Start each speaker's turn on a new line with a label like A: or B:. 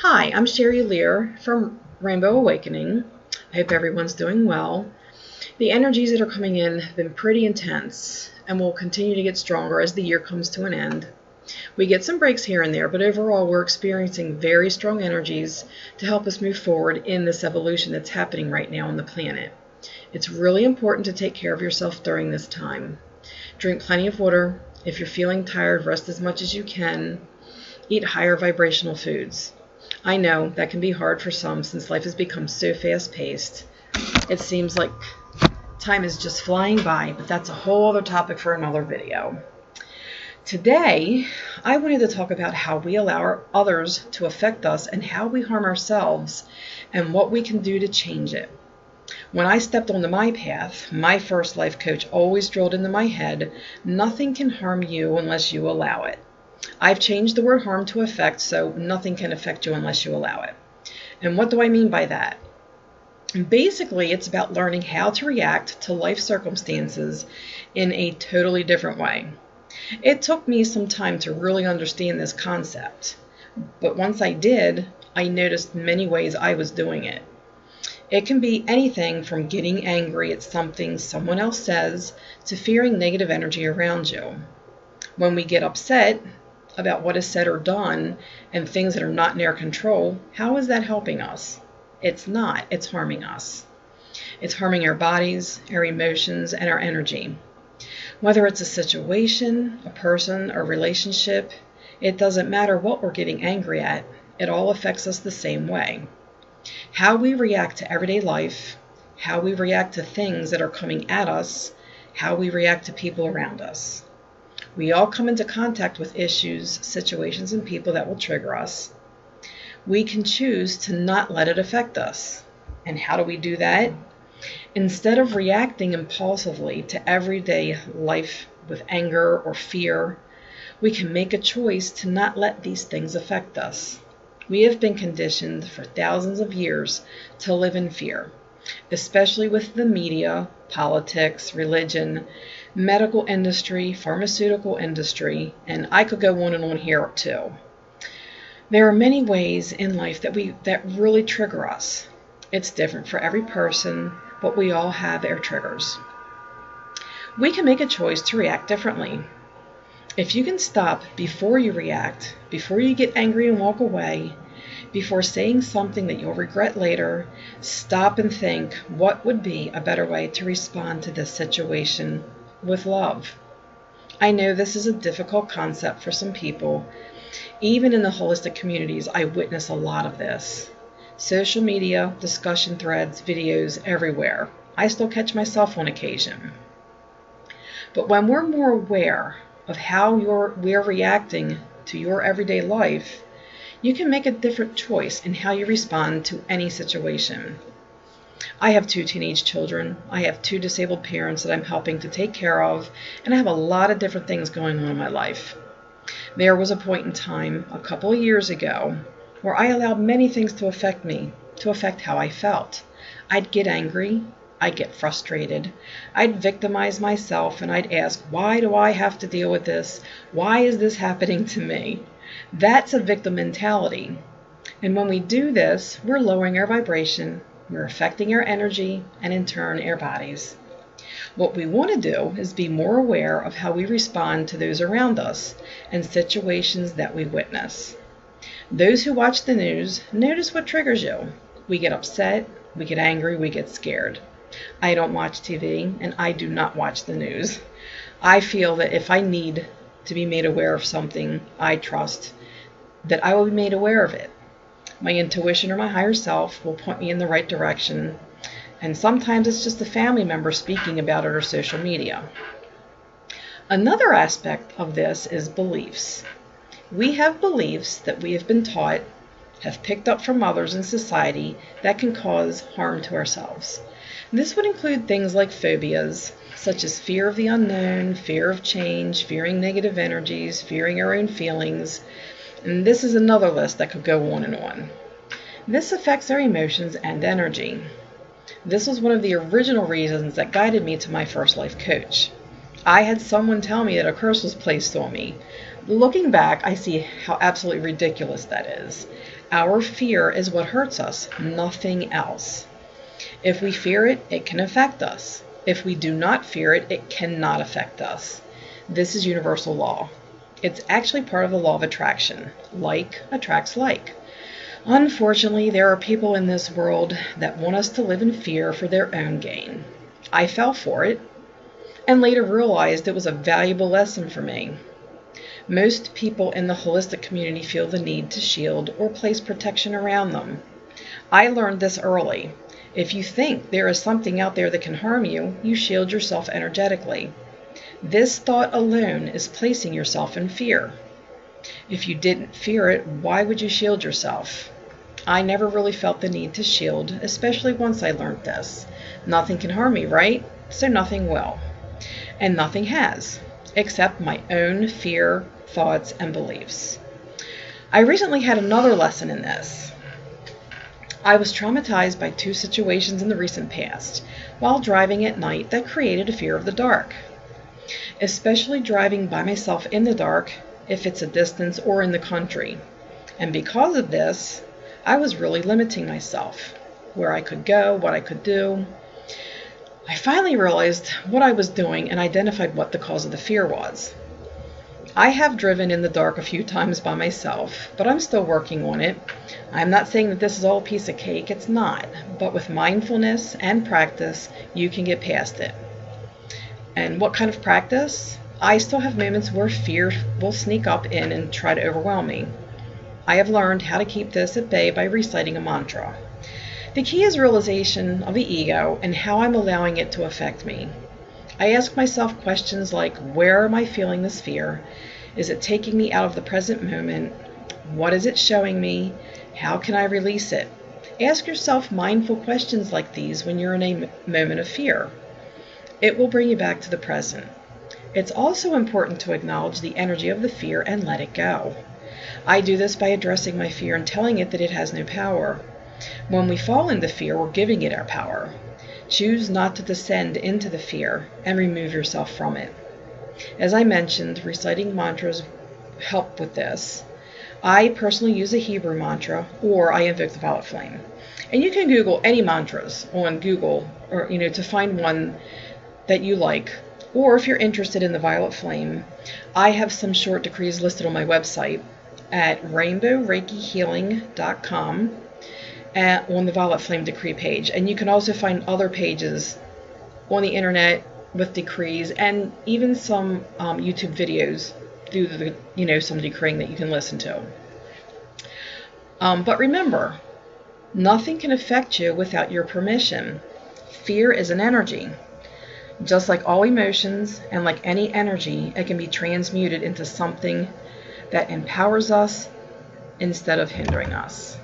A: Hi, I'm Sherri Lehr from Rainbow Awakening. I hope everyone's doing well. The energies that are coming in have been pretty intense and will continue to get stronger as the year comes to an end. We get some breaks here and there, but overall we're experiencing very strong energies to help us move forward in this evolution that's happening right now on the planet. It's really important to take care of yourself during this time. Drink plenty of water. If you're feeling tired, rest as much as you can. Eat higher vibrational foods. I know that can be hard for some since life has become so fast-paced. It seems like time is just flying by, but that's a whole other topic for another video. Today, I wanted to talk about how we allow others to affect us and how we harm ourselves and what we can do to change it. When I stepped onto my path, my first life coach always drilled into my head, nothing can harm you unless you allow it. I've changed the word harm to affect, so nothing can affect you unless you allow it. And what do I mean by that? Basically, it's about learning how to react to life circumstances in a totally different way. It took me some time to really understand this concept, but once I did, I noticed many ways I was doing it. It can be anything from getting angry at something someone else says to fearing negative energy around you. When we get upset about what is said or done and things that are not in our control, how is that helping us? It's not. It's harming us. It's harming our bodies, our emotions, and our energy. Whether it's a situation, a person, or relationship, it doesn't matter what we're getting angry at. It all affects us the same way. How we react to everyday life, how we react to things that are coming at us, how we react to people around us. We all come into contact with issues, situations, and people that will trigger us. We can choose to not let it affect us. And how do we do that? Instead of reacting impulsively to everyday life with anger or fear, we can make a choice to not let these things affect us. We have been conditioned for thousands of years to live in fear, especially with the media, politics, religion, medical industry, pharmaceutical industry, and I could go on and on here too. There are many ways in life that really trigger us. It's different for every person, but we all have our triggers. We can make a choice to react differently. If you can stop before you react, before you get angry and walk away, before saying something that you'll regret later, stop and think what would be a better way to respond to this situation with love. I know this is a difficult concept for some people. Even in the holistic communities, I witness a lot of this. Social media, discussion threads, videos everywhere. I still catch myself on occasion. But when we're more aware of how we're reacting to your everyday life, you can make a different choice in how you respond to any situation. I have 2 teenage children. I have 2 disabled parents that I'm helping to take care of, and I have a lot of different things going on in my life. There was a point in time a couple of years ago where I allowed many things to affect me, to affect how I felt. I'd get angry, I'd get frustrated, I'd victimize myself, and I'd ask, why do I have to deal with this? Why is this happening to me? That's a victim mentality. And when we do this, we're lowering our vibration, we're affecting our energy, and in turn, our bodies. What we want to do is be more aware of how we respond to those around us and situations that we witness. Those who watch the news, notice what triggers you. We get upset, we get angry, we get scared. I don't watch TV, and I do not watch the news. I feel that if I need to be made aware of something I trust, that I will be made aware of it. My intuition or my higher self will point me in the right direction, and sometimes it's just a family member speaking about it or social media. Another aspect of this is beliefs. We have beliefs that we have been taught, have picked up from others in society that can cause harm to ourselves. This would include things like phobias, such as fear of the unknown, fear of change, fearing negative energies, fearing our own feelings, and this is another list that could go on and on. This affects our emotions and energy. This was one of the original reasons that guided me to my first life coach. I had someone tell me that a curse was placed on me. Looking back, I see how absolutely ridiculous that is. Our fear is what hurts us, nothing else. If we fear it, it can affect us. If we do not fear it, it cannot affect us. This is universal law. It's actually part of the law of attraction. Like attracts like. Unfortunately, there are people in this world that want us to live in fear for their own gain. I fell for it, and later realized it was a valuable lesson for me. Most people in the holistic community feel the need to shield or place protection around them. I learned this early. If you think there is something out there that can harm you, you shield yourself energetically. This thought alone is placing yourself in fear. If you didn't fear it, why would you shield yourself? I never really felt the need to shield, especially once I learned this. Nothing can harm me, right? So nothing will. And nothing has, except my own fear, thoughts, and beliefs. I recently had another lesson in this. I was traumatized by 2 situations in the recent past while driving at night that created a fear of the dark. Especially driving by myself in the dark, if it's a distance or in the country. And because of this, I was really limiting myself, where I could go, what I could do. I finally realized what I was doing and identified what the cause of the fear was. I have driven in the dark a few times by myself, but I'm still working on it. I'm not saying that this is all a piece of cake, it's not. But with mindfulness and practice, you can get past it. And what kind of practice? I still have moments where fear will sneak up in and try to overwhelm me. I have learned how to keep this at bay by reciting a mantra. The key is realization of the ego and how I'm allowing it to affect me. I ask myself questions like, where am I feeling this fear? Is it taking me out of the present moment? What is it showing me? How can I release it? Ask yourself mindful questions like these when you're in a moment of fear. It will bring you back to the present. It's also important to acknowledge the energy of the fear and let it go. I do this by addressing my fear and telling it that it has no power. When we fall into fear, we're giving it our power. Choose not to descend into the fear and remove yourself from it. As I mentioned, reciting mantras help with this. I personally use a Hebrew mantra, or I invoke the violet flame. And you can Google any mantras on Google, or to find one that you like. Or if you're interested in the violet flame, I have some short decrees listed on my website at rainbowreikihealing.com on the violet flame decree page. And you can also find other pages on the internet with decrees and even some YouTube videos through the some decreeing that you can listen to. But remember, nothing can affect you without your permission. Fear is an energy. Just like all emotions and like any energy, it can be transmuted into something that empowers us instead of hindering us.